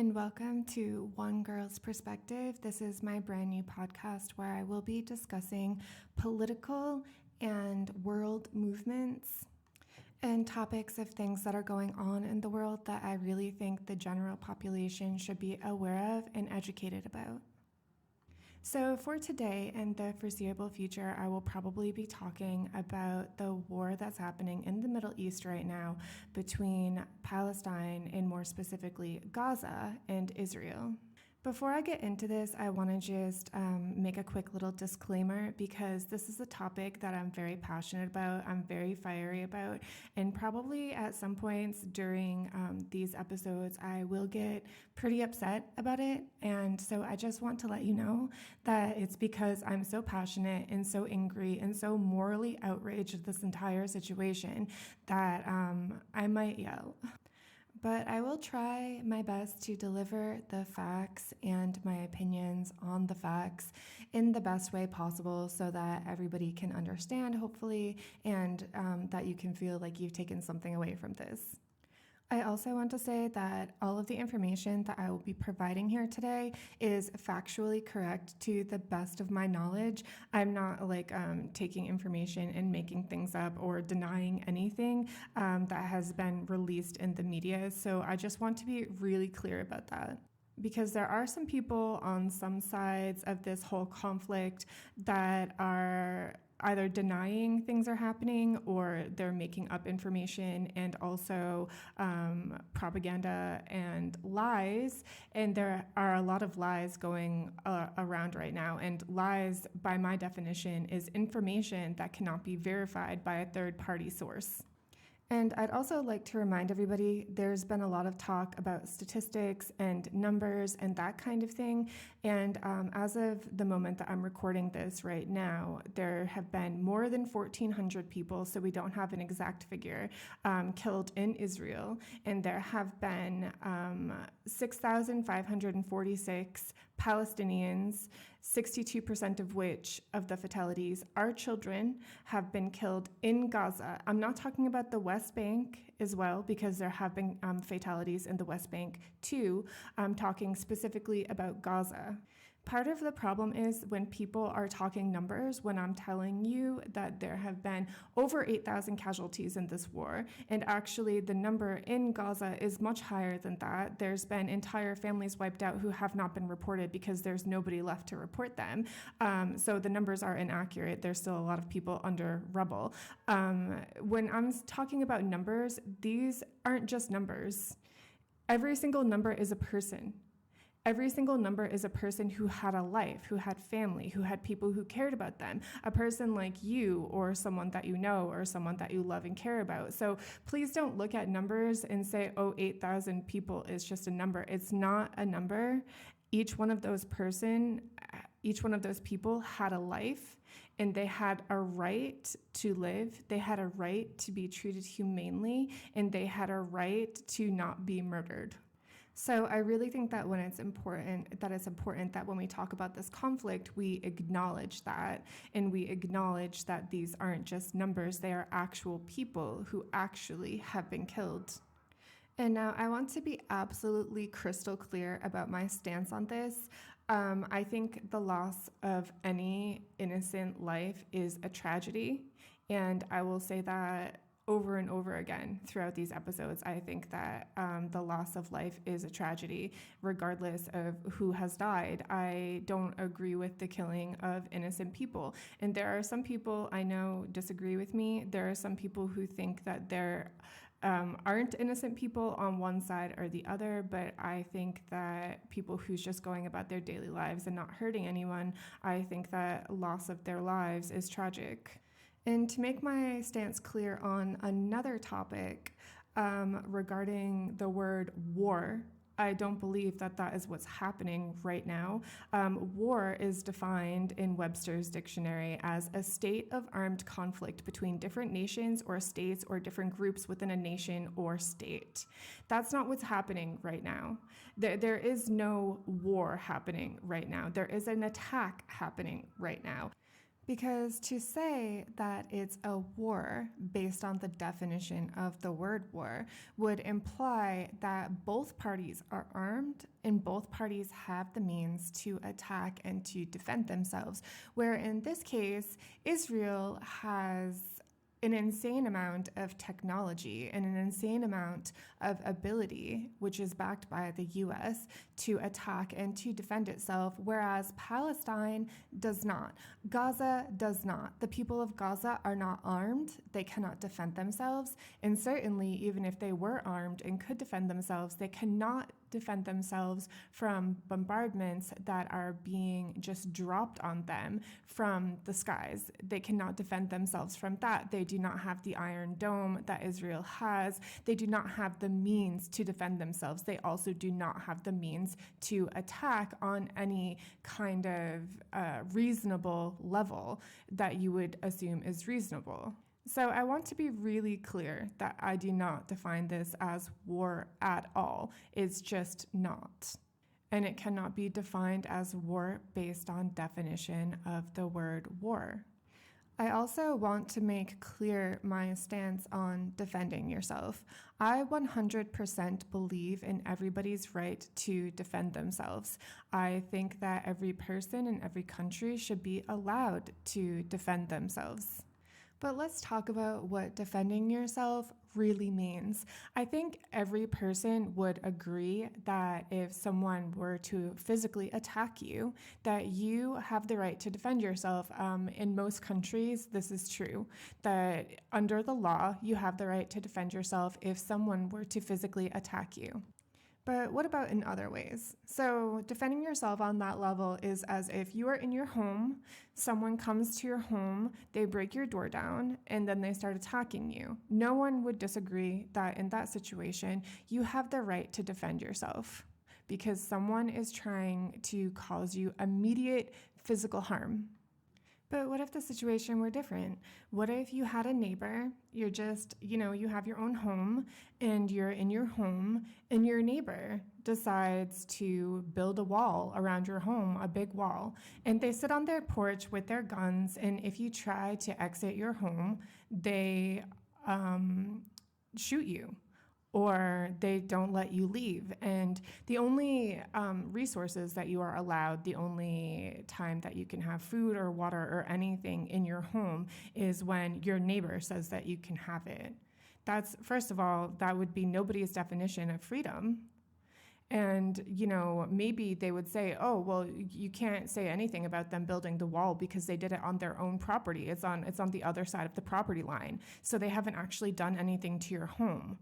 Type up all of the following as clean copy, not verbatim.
and welcome to One Girl's Perspective. This is my brand new podcast where I will be discussing political and world movements and topics of things that are going on in the world that I really think the general population should be aware of and educated about. So for today and the foreseeable future, I will probably be talking about the war that's happening in the Middle East right now between Palestine and more specifically Gaza and Israel. Before I get into this, I want to just make a quick little disclaimer because this is a topic that I'm very passionate about, I'm very fiery about, and probably at some points during these episodes, I will get pretty upset about it. And so I just want to let you know that it's because I'm so passionate and so angry and so morally outraged at this entire situation that I might yell. But I will try my best to deliver the facts and my opinions on the facts in the best way possible so that everybody can understand, hopefully, and that you can feel like you've taken something away from this. I also want to say that all of the information that I will be providing here today is factually correct to the best of my knowledge. I'm not taking information and making things up or denying anything that has been released in the media. So I just want to be really clear about that. Because there are some people on some sides of this whole conflict that are either denying things are happening or they're making up information and also propaganda and lies. And there are a lot of lies going around right now. And lies, by my definition, is information that cannot be verified by a third-party source. And I'd also like to remind everybody there's been a lot of talk about statistics and numbers and that kind of thing. And as of the moment that I'm recording this right now, there have been more than 1,400 people, so we don't have an exact figure, killed in Israel. And there have been 6,546 Palestinians, 62% of which of the fatalities are children, have been killed in Gaza. I'm not talking about the West Bank as well, because there have been fatalities in the West Bank too. I'm talking specifically about Gaza. Part of the problem is when people are talking numbers, when I'm telling you that there have been over 8,000 casualties in this war, and actually the number in Gaza is much higher than that. There's been entire families wiped out who have not been reported because there's nobody left to report them. So the numbers are inaccurate. There's still a lot of people under rubble. When I'm talking about numbers, these aren't just numbers. Every single number is a person. Every single number is a person who had a life, who had family, who had people who cared about them, a person like you or someone that you know or someone that you love and care about. So please don't look at numbers and say, oh, 8,000 people is just a number. It's not a number. Each one of those people had a life and they had a right to live. They had a right to be treated humanely and they had a right to not be murdered. So I really think that it's important that when we talk about this conflict, we acknowledge that, and we acknowledge that these aren't just numbers, they are actual people who actually have been killed. And now I want to be absolutely crystal clear about my stance on this. I think the loss of any innocent life is a tragedy, and I will say that over and over again throughout these episodes. I think that the loss of life is a tragedy, regardless of who has died. I don't agree with the killing of innocent people. And there are some people I know disagree with me. There are some people who think that there aren't innocent people on one side or the other, but I think that people who's just going about their daily lives and not hurting anyone, I think that loss of their lives is tragic. And to make my stance clear on another topic regarding the word war, I don't believe that that is what's happening right now. War is defined in Webster's dictionary as a state of armed conflict between different nations or states or different groups within a nation or state. That's not what's happening right now. There is no war happening right now. There is an attack happening right now. Because to say that it's a war based on the definition of the word war would imply that both parties are armed and both parties have the means to attack and to defend themselves, where in this case, Israel has an insane amount of technology and an insane amount of ability, which is backed by the US, to attack and to defend itself, whereas Palestine does not. Gaza does not. The people of Gaza are not armed. They cannot defend themselves. And certainly, even if they were armed and could defend themselves, they cannot defend themselves from bombardments that are being just dropped on them from the skies. They cannot defend themselves from that. They do not have the Iron Dome that Israel has. They do not have the means to defend themselves. They also do not have the means to attack on any kind of reasonable level that you would assume is reasonable. So I want to be really clear that I do not define this as war at all. It's just not. And it cannot be defined as war based on definition of the word war. I also want to make clear my stance on defending yourself. I 100% believe in everybody's right to defend themselves. I think that every person in every country should be allowed to defend themselves. But let's talk about what defending yourself really means. I think every person would agree that if someone were to physically attack you, that you have the right to defend yourself. In most countries, this is true, that under the law, you have the right to defend yourself if someone were to physically attack you. But what about in other ways? So defending yourself on that level is as if you are in your home, someone comes to your home, they break your door down, and then they start attacking you. No one would disagree that in that situation, you have the right to defend yourself because someone is trying to cause you immediate physical harm. But what if the situation were different? What if you had a neighbor, you're just, you have your own home and you're in your home and your neighbor decides to build a wall around your home, a big wall, and they sit on their porch with their guns, and if you try to exit your home, they shoot you, or they don't let you leave. And the only resources that you are allowed, the only time that you can have food or water or anything in your home is when your neighbor says that you can have it. That's, first of all, that would be nobody's definition of freedom. And, maybe they would say, oh, well, you can't say anything about them building the wall because they did it on their own property. It's on the other side of the property line. So they haven't actually done anything to your home.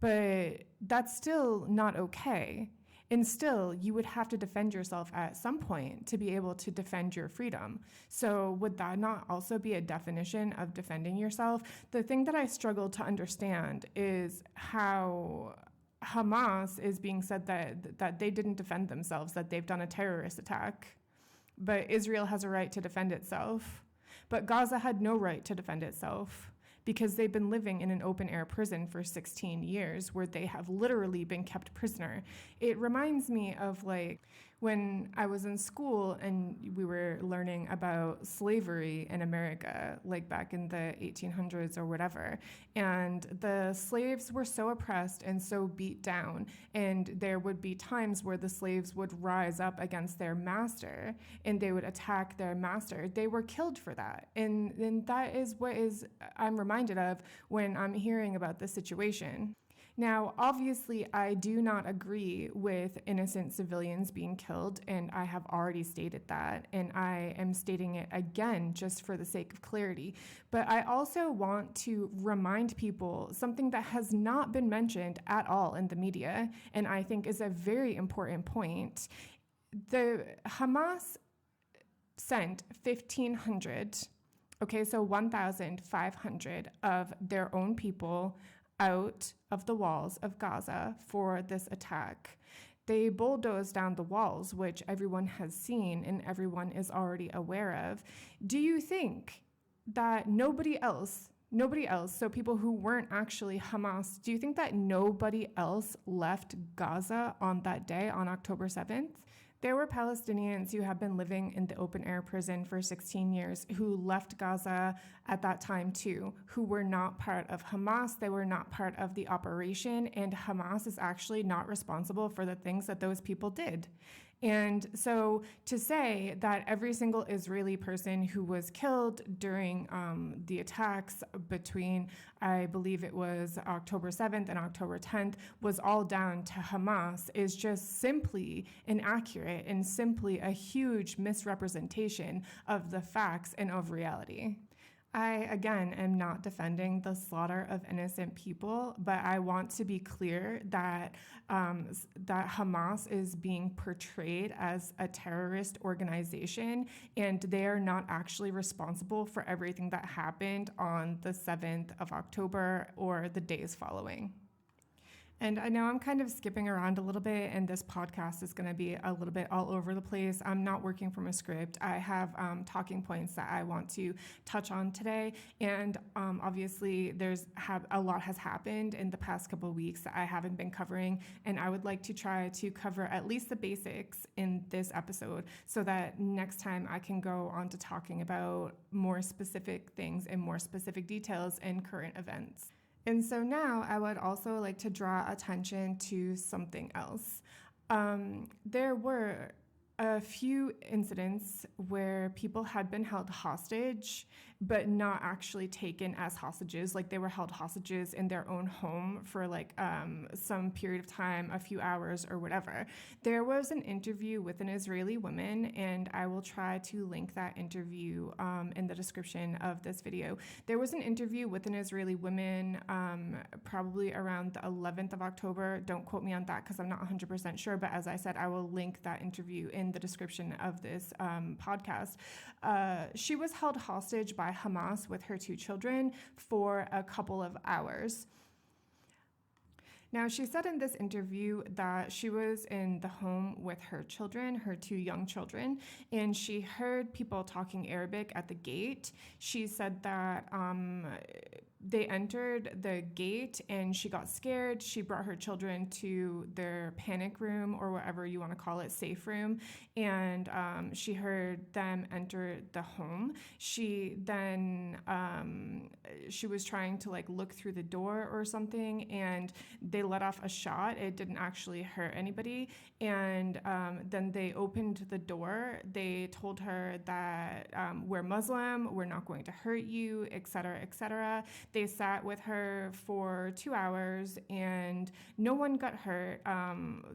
But that's still not okay. And still, you would have to defend yourself at some point to be able to defend your freedom. So would that not also be a definition of defending yourself? The thing that I struggle to understand is how Hamas is being said that they didn't defend themselves, that they've done a terrorist attack. But Israel has a right to defend itself. But Gaza had no right to defend itself, because they've been living in an open-air prison for 16 years where they have literally been kept prisoner. It reminds me of when I was in school and we were learning about slavery in America, back in the 1800s or whatever. And the slaves were so oppressed and so beat down. And there would be times where the slaves would rise up against their master and they would attack their master. They were killed for that. And that is what I'm reminded of when I'm hearing about this situation. Now, obviously, I do not agree with innocent civilians being killed, and I have already stated that, and I am stating it again just for the sake of clarity. But I also want to remind people something that has not been mentioned at all in the media, and I think is a very important point. The Hamas sent 1,500, so 1,500 of their own people out of the walls of Gaza for this attack. They bulldozed down the walls, which everyone has seen and everyone is already aware of. Do you think that nobody else, so people who weren't actually Hamas, do you think that nobody else left Gaza on that day, on October 7th? There were Palestinians who have been living in the open-air prison for 16 years who left Gaza at that time too, who were not part of Hamas. They were not part of the operation, and Hamas is actually not responsible for the things that those people did. And so to say that every single Israeli person who was killed during the attacks between, I believe it was October 7th and October 10th, was all down to Hamas is just simply inaccurate and simply a huge misrepresentation of the facts and of reality. I, again, am not defending the slaughter of innocent people, but I want to be clear that that Hamas is being portrayed as a terrorist organization, and they are not actually responsible for everything that happened on the 7th of October or the days following. And I know I'm kind of skipping around a little bit, and this podcast is going to be a little bit all over the place. I'm not working from a script. I have talking points that I want to touch on today, and obviously a lot has happened in the past couple of weeks that I haven't been covering, and I would like to try to cover at least the basics in this episode so that next time I can go on to talking about more specific things and more specific details and current events. And so now I would also like to draw attention to something else. There were a few incidents where people had been held hostage, but not actually taken as hostages. Like, they were held hostages in their own home for some period of time, a few hours or whatever. There was an interview with an Israeli woman, and I will try to link that interview in the description of this video. There was an interview with an Israeli woman probably around the 11th of October. Don't quote me on that because I'm not 100% sure, but as I said, I will link that interview in the description of this podcast. She was held hostage by Hamas with her 2 children for a couple of hours. Now, she said in this interview that she was in the home with her children, her 2 young children, and she heard people talking Arabic at the gate. She said that they entered the gate and she got scared. She brought her children to their panic room, or whatever you want to call it, safe room, and she heard them enter the home. She then she was trying to look through the door or something, and they let off a shot. It didn't actually hurt anybody, and then they opened the door. They told her that we're Muslim, we're not going to hurt you, etc., etc. They sat with her for 2 hours and no one got hurt.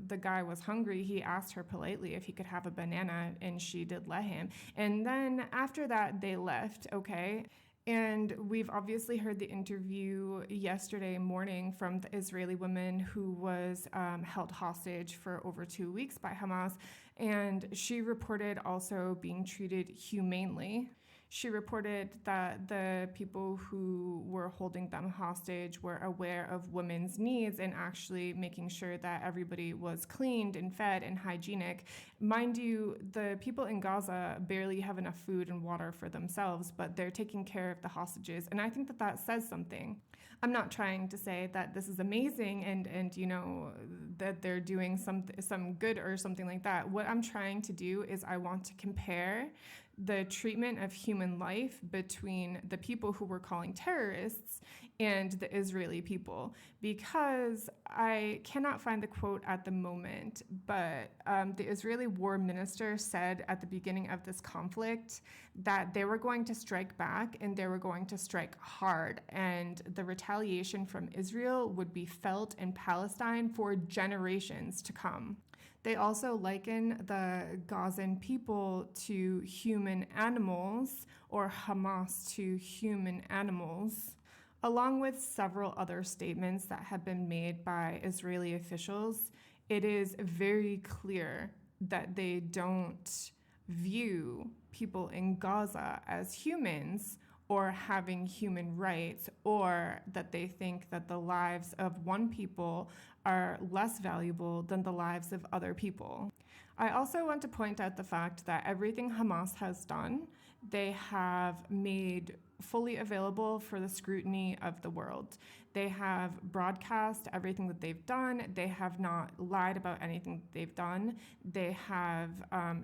The guy was hungry. He asked her politely if he could have a banana, and she did let him. And then after that, they left, okay? And we've obviously heard the interview yesterday morning from the Israeli woman who was held hostage for over 2 weeks by Hamas, and she reported also being treated humanely. She reported that the people who were holding them hostage were aware of women's needs and actually making sure that everybody was cleaned and fed and hygienic. Mind you, the people in Gaza barely have enough food and water for themselves, but they're taking care of the hostages. And I think that that says something. I'm not trying to say that this is amazing and you know, that they're doing some good or something like that. What I'm trying to do is I want to compare the treatment of human life between the people who we're calling terrorists and the Israeli people, because I cannot find the quote at the moment, but the Israeli war minister said at the beginning of this conflict that they were going to strike back and they were going to strike hard, and the retaliation from Israel would be felt in Palestine for generations to come. They also liken the Gazan people to human animals, or Hamas to human animals, along with several other statements that have been made by Israeli officials. It is very clear that they don't view people in Gaza as humans or having human rights, or that they think that the lives of one people are less valuable than the lives of other people. I also want to point out the fact that everything Hamas has done, they have made fully available for the scrutiny of the world. They have broadcast everything that they've done. They have not lied about anything that they've done. They have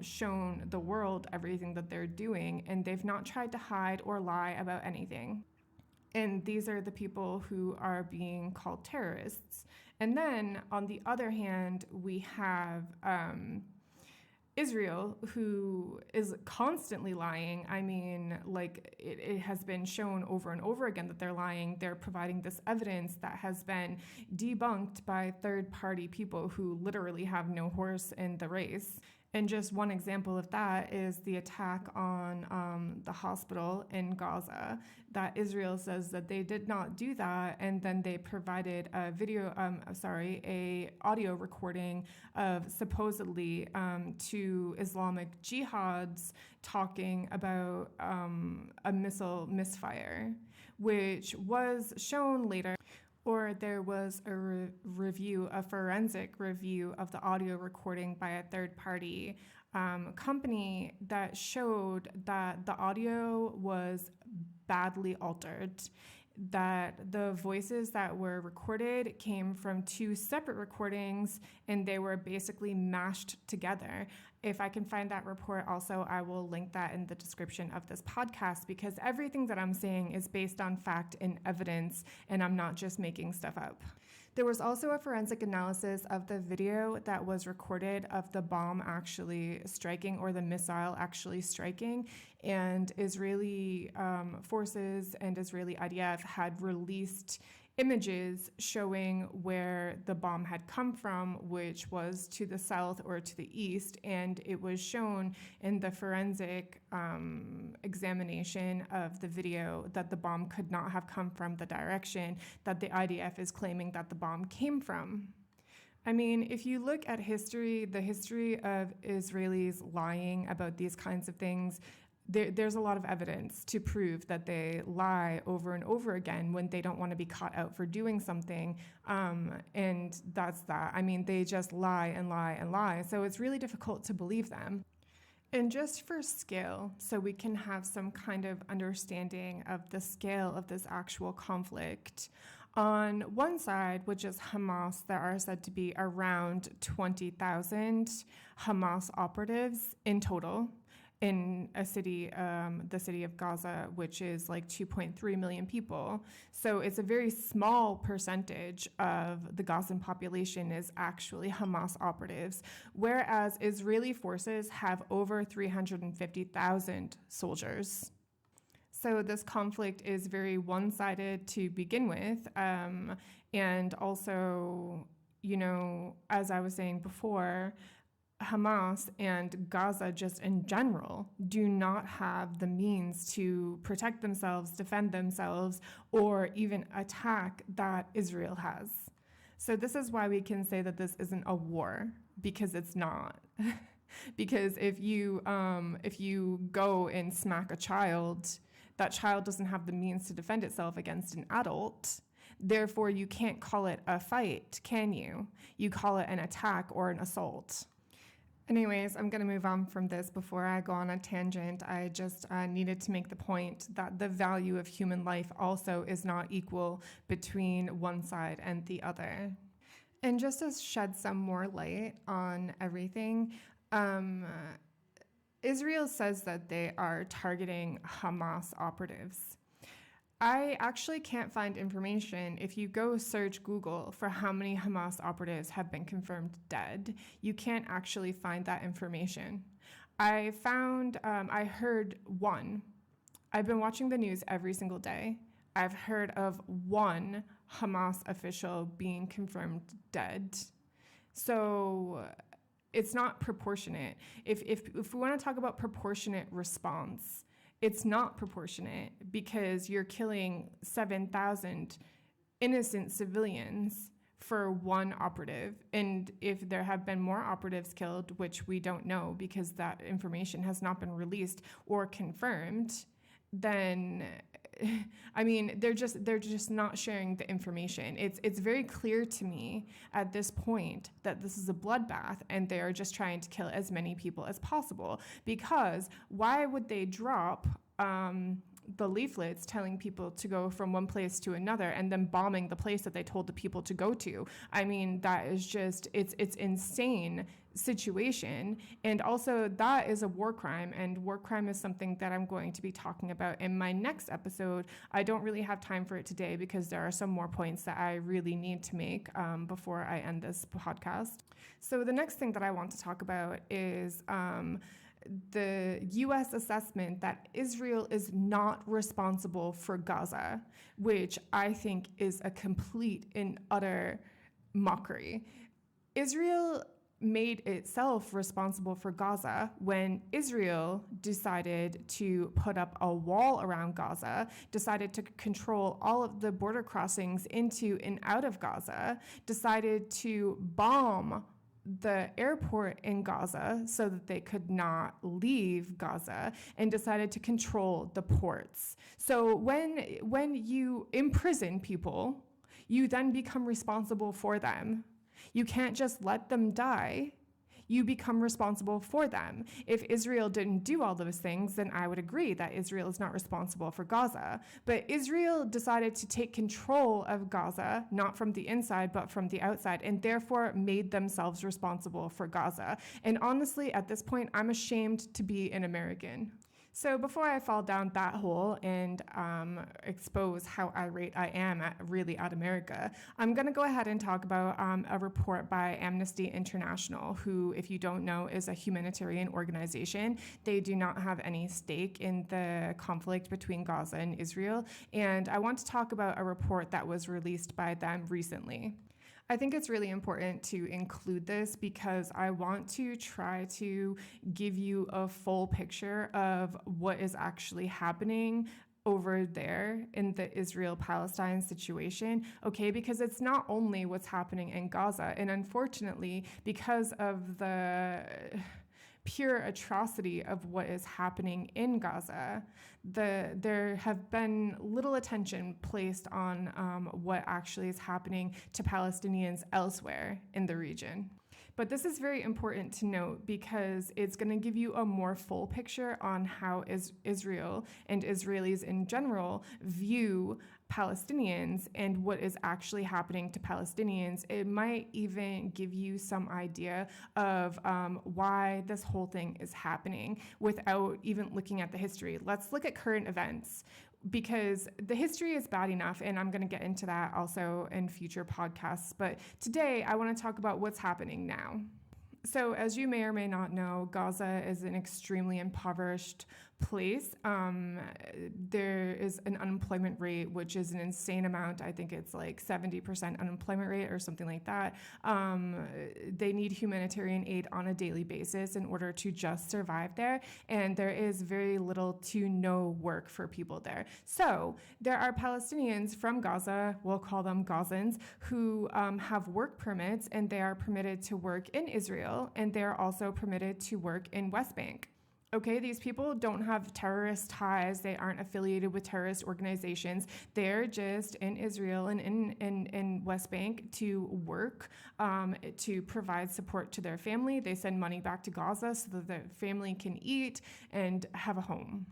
shown the world everything that they're doing, and they've not tried to hide or lie about anything. And these are the people who are being called terrorists. And then, on the other hand, we have Israel, who is constantly lying. I mean, like, it has been shown over and over again that they're lying. They're providing this evidence that has been debunked by third-party people who literally have no horse in the race. And just one example of that is the attack on the hospital in Gaza, that Israel says that they did not do that, and then they provided a audio recording of supposedly two Islamic jihads talking about a missile misfire, which was shown later. Or there was a forensic review of the audio recording by a third-party company that showed that the audio was badly altered, that the voices that were recorded came from two separate recordings, and they were basically mashed together. If I can find that report also, I will link that in the description of this podcast, because everything that I'm saying is based on fact and evidence, and I'm not just making stuff up. There was also a forensic analysis of the video that was recorded of the bomb actually striking, or the missile actually striking, and Israeli forces and Israeli IDF had released images showing where the bomb had come from, which was to the south or to the east, and it was shown in the forensic examination of the video that the bomb could not have come from the direction that the IDF is claiming that the bomb came from. I mean, if you look at history, the history of Israelis lying about these kinds of things, there's a lot of evidence to prove that they lie over and over again when they don't want to be caught out for doing something. And that's that. I mean, they just lie and lie and lie. So it's really difficult to believe them. And just for scale, so we can have some kind of understanding of the scale of this actual conflict. On one side, which is Hamas, there are said to be around 20,000 Hamas operatives in total in a city, the city of Gaza, which is like 2.3 million people. So it's a very small percentage of the Gazan population is actually Hamas operatives, whereas Israeli forces have over 350,000 soldiers. So this conflict is very one-sided to begin with, and also, you know, as I was saying before, Hamas and Gaza just in general do not have the means to protect themselves, defend themselves, or even attack that Israel has. So this is why we can say that this isn't a war, because it's not. Because if you go and smack a child, that child doesn't have the means to defend itself against an adult. Therefore, you can't call it a fight, can you? You call it an attack or an assault. Anyways, I'm going to move on from this before I go on a tangent. I just needed to make the point that the value of human life also is not equal between one side and the other. And just to shed some more light on everything, Israel says that they are targeting Hamas operatives. I actually can't find information. If you go search Google for how many Hamas operatives have been confirmed dead, you can't actually find that information. I heard one. I've been watching the news every single day. I've heard of one Hamas official being confirmed dead. So it's not proportionate. If we want to talk about proportionate response, it's not proportionate, because you're killing 7,000 innocent civilians for one operative. And if there have been more operatives killed, which we don't know because that information has not been released or confirmed, then I mean, they're just not sharing the information. It's very clear to me at this point that this is a bloodbath, and they are just trying to kill as many people as possible. Because why would they drop the leaflets telling people to go from one place to another and then bombing the place that they told the people to go to. I mean, that is just, it's insane situation. And also that is a war crime, and war crime is something that I'm going to be talking about in my next episode. I don't really have time for it today because there are some more points that I really need to make before I end this podcast. So the next thing that I want to talk about is the U.S. assessment that Israel is not responsible for Gaza, which I think is a complete and utter mockery. Israel made itself responsible for Gaza when Israel decided to put up a wall around Gaza, decided to control all of the border crossings into and out of Gaza, decided to bomb the airport in Gaza so that they could not leave Gaza, and decided to control the ports. So when you imprison people, you then become responsible for them. You can't just let them die. You become responsible for them. If Israel didn't do all those things, then I would agree that Israel is not responsible for Gaza. But Israel decided to take control of Gaza, not from the inside, but from the outside, and therefore made themselves responsible for Gaza. And honestly, at this point, I'm ashamed to be an American. So before I fall down that hole and expose how irate I am at America, I'm going to go ahead and talk about a report by Amnesty International, who, if you don't know, is a humanitarian organization. They do not have any stake in the conflict between Gaza and Israel. And I want to talk about a report that was released by them recently. I think it's really important to include this because I want to try to give you a full picture of what is actually happening over there in the Israel-Palestine situation, okay? Because it's not only what's happening in Gaza, and unfortunately, because of the pure atrocity of what is happening in Gaza, there have been little attention placed on what actually is happening to Palestinians elsewhere in the region. But this is very important to note because it's going to give you a more full picture on how Israel and Israelis in general view Palestinians and what is actually happening to Palestinians. It might even give you some idea of why this whole thing is happening without even looking at the history. Let's look at current events, because the history is bad enough, and I'm going to get into that also in future podcasts. But today I want to talk about what's happening now. So as you may or may not know, Gaza is an extremely impoverished place. There is an unemployment rate, which is an insane amount. I think it's like 70% unemployment rate or something like that. They need humanitarian aid on a daily basis in order to just survive there. And there is very little to no work for people there. So there are Palestinians from Gaza, we'll call them Gazans, who have work permits, and they are permitted to work in Israel, and they're also permitted to work in West Bank. Okay, these people don't have terrorist ties. They aren't affiliated with terrorist organizations. They're just in Israel and in West Bank to work, to provide support to their family. They send money back to Gaza so that their family can eat and have a home.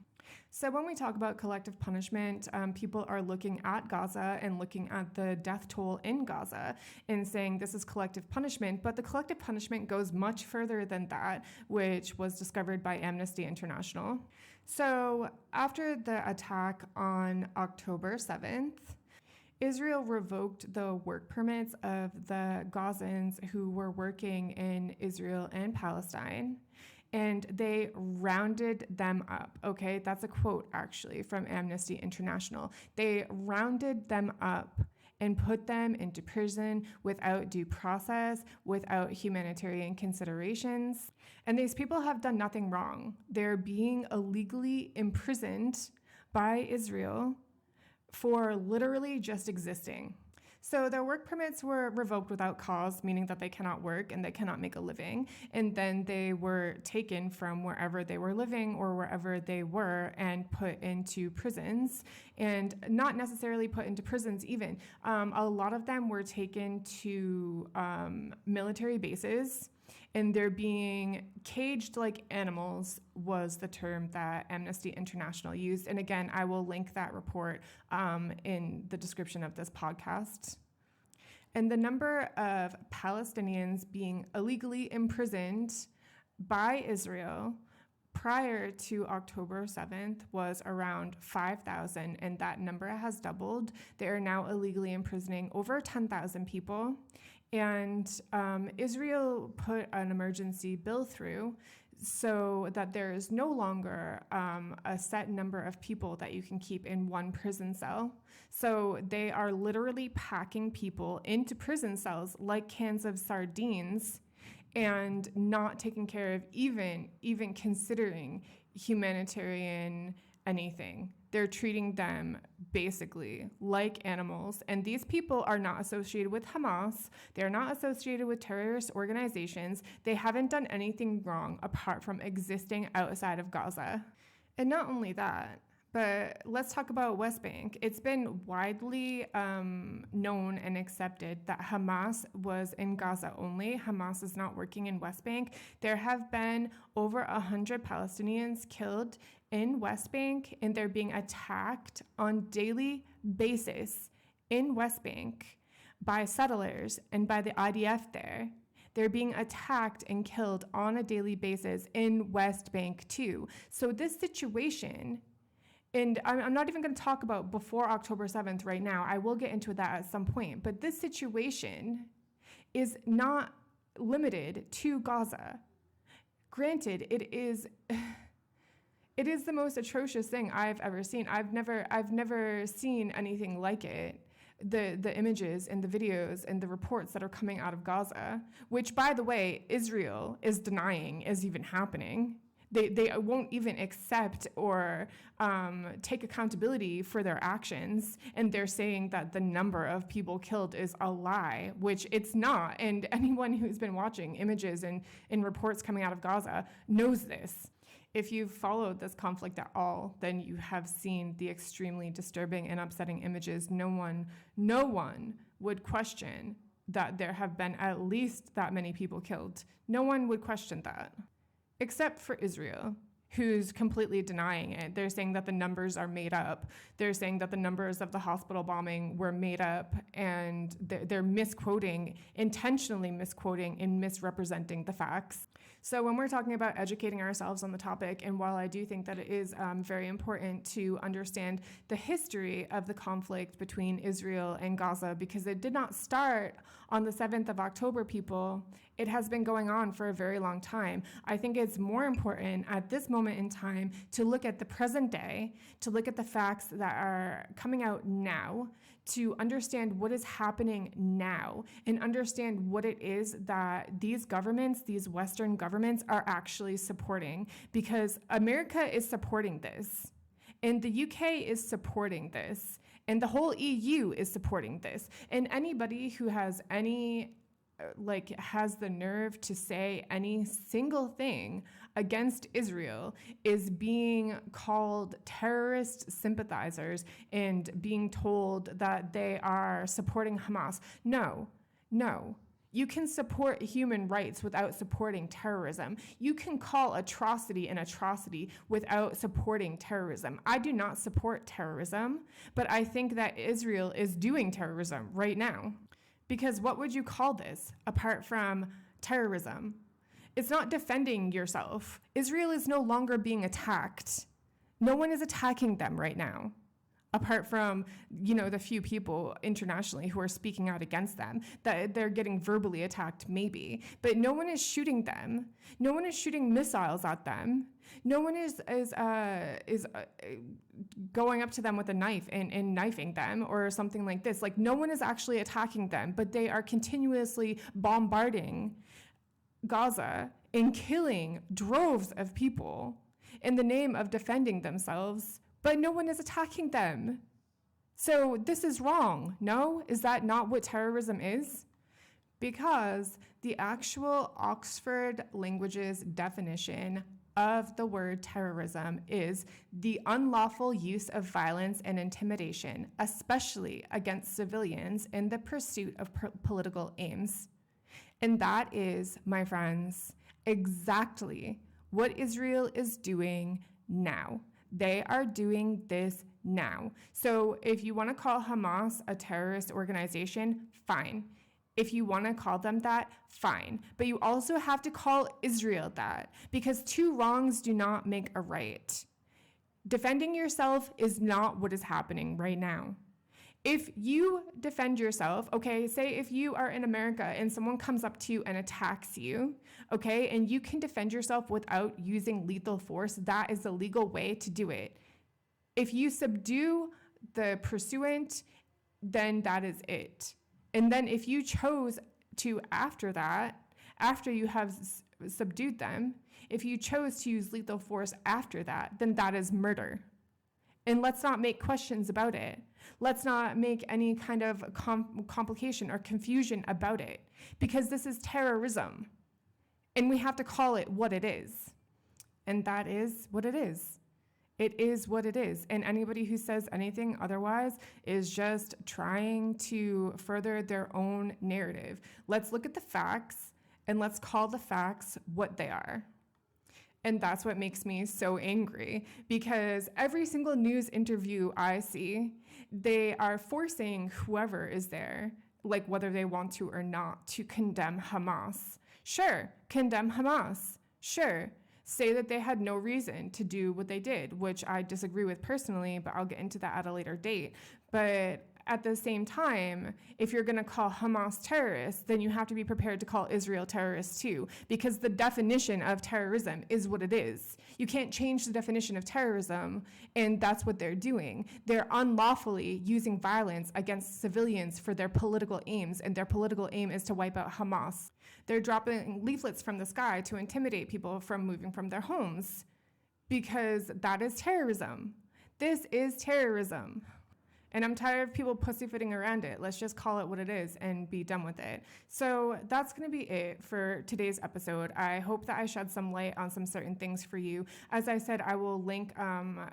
So when we talk about collective punishment, people are looking at Gaza and looking at the death toll in Gaza and saying this is collective punishment, but the collective punishment goes much further than that, which was discovered by Amnesty International. So after the attack on October 7th, Israel revoked the work permits of the Gazans who were working in Israel and Palestine, and they rounded them up, okay? That's a quote, actually, from Amnesty International. They rounded them up and put them into prison without due process, without humanitarian considerations. And these people have done nothing wrong. They're being illegally imprisoned by Israel for literally just existing. So their work permits were revoked without cause, meaning that they cannot work and they cannot make a living. And then they were taken from wherever they were living or wherever they were and put into prisons, and not necessarily put into prisons even. A lot of them were taken to military bases, and they're being caged like animals was the term that Amnesty International used. And again, I will link that report in the description of this podcast. And the number of Palestinians being illegally imprisoned by Israel prior to October 7th was around 5,000, and that number has doubled. They are now illegally imprisoning over 10,000 people. And Israel put an emergency bill through so that there is no longer a set number of people that you can keep in one prison cell. So they are literally packing people into prison cells like cans of sardines and not taking care of even considering humanitarian anything. They're treating them basically like animals. And these people are not associated with Hamas. They're not associated with terrorist organizations. They haven't done anything wrong apart from existing outside of Gaza. And not only that, but let's talk about West Bank. It's been widely known and accepted that Hamas was in Gaza only. Hamas is not working in West Bank. There have been over 100 Palestinians killed in West Bank, and they're being attacked on daily basis in West Bank by settlers and by the IDF there. They're being attacked and killed on a daily basis in West Bank too. So this situation, and I'm not even going to talk about before October 7th right now. I will get into that at some point. But this situation is not limited to Gaza. Granted, it is the most atrocious thing I've ever seen. I've never seen anything like it. The images and the videos and the reports that are coming out of Gaza, which, by the way, Israel is denying is even happening. They won't even accept or take accountability for their actions, and they're saying that the number of people killed is a lie, which it's not. And anyone who's been watching images and reports coming out of Gaza knows this. If you've followed this conflict at all, then you have seen the extremely disturbing and upsetting images. No one would question that there have been at least that many people killed. No one would question that. Except for Israel, who's completely denying it. They're saying that the numbers are made up. They're saying that the numbers of the hospital bombing were made up, and they're intentionally misquoting and misrepresenting the facts. So when we're talking about educating ourselves on the topic, and while I do think that it is very important to understand the history of the conflict between Israel and Gaza, because it did not start on the 7th of October, people, it has been going on for a very long time. I think it's more important at this moment in time to look at the present day, to look at the facts that are coming out now, to understand what is happening now, and understand what it is that these governments, these Western governments, are actually supporting. Because America is supporting this, and the UK is supporting this, and the whole EU is supporting this. And anybody who has has the nerve to say any single thing against Israel is being called terrorist sympathizers and being told that they are supporting Hamas. No. You can support human rights without supporting terrorism. You can call atrocity an atrocity without supporting terrorism. I do not support terrorism, but I think that Israel is doing terrorism right now. Because what would you call this apart from terrorism? It's not defending yourself. Israel is no longer being attacked. No one is attacking them right now, apart from, the few people internationally who are speaking out against them, that they're getting verbally attacked maybe. But no one is shooting them. No one is shooting missiles at them. No one is going up to them with a knife and knifing them or something like this. Like, no one is actually attacking them, but they are continuously bombarding Gaza and killing droves of people in the name of defending themselves, but no one is attacking them. So this is wrong, no? Is that not what terrorism is? Because the actual Oxford Languages definition of the word terrorism is the unlawful use of violence and intimidation, especially against civilians in the pursuit of political aims. And that is, my friends, exactly what Israel is doing now. They are doing this now. So if you want to call Hamas a terrorist organization, fine. If you want to call them that, fine. But you also have to call Israel that, because two wrongs do not make a right. Defending yourself is not what is happening right now. If you defend yourself, okay, say if you are in America and someone comes up to you and attacks you, okay, and you can defend yourself without using lethal force, that is the legal way to do it. If you subdue the pursuant, then that is it. And then if you chose to, after that, after you have subdued them, if you chose to use lethal force after that, then that is murder. And let's not make questions about it. Let's not make any kind of complication or confusion about it, because this is terrorism. And we have to call it what it is. And that is what it is. It is what it is. And anybody who says anything otherwise is just trying to further their own narrative. Let's look at the facts and let's call the facts what they are. And that's what makes me so angry, because every single news interview I see, they are forcing whoever is there, like whether they want to or not, to condemn Hamas. Sure, condemn Hamas. Sure, say that they had no reason to do what they did, which I disagree with personally, but I'll get into that at a later date. But at the same time, if you're going to call Hamas terrorists, then you have to be prepared to call Israel terrorists too, because the definition of terrorism is what it is. You can't change the definition of terrorism, and that's what they're doing. They're unlawfully using violence against civilians for their political aims, and their political aim is to wipe out Hamas. They're dropping leaflets from the sky to intimidate people from moving from their homes, because that is terrorism. This is terrorism. And I'm tired of people pussyfooting around it. Let's just call it what it is and be done with it. So that's going to be it for today's episode. I hope that I shed some light on some certain things for you. As I said, I will link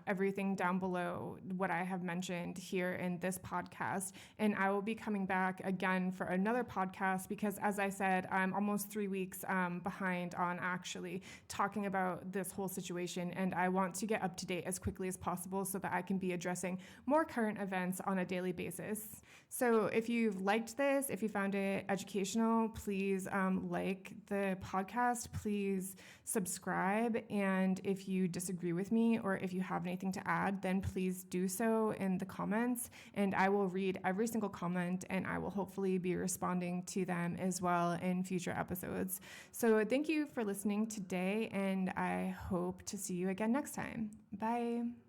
everything down below, what I have mentioned here in this podcast. And I will be coming back again for another podcast because, as I said, I'm almost 3 weeks behind on actually talking about this whole situation. And I want to get up to date as quickly as possible so that I can be addressing more current events on a daily basis. So if you've liked this, if you found it educational, please like the podcast, please subscribe. And if you disagree with me or if you have anything to add, then please do so in the comments. And I will read every single comment and I will hopefully be responding to them as well in future episodes. So thank you for listening today, and I hope to see you again next time. Bye.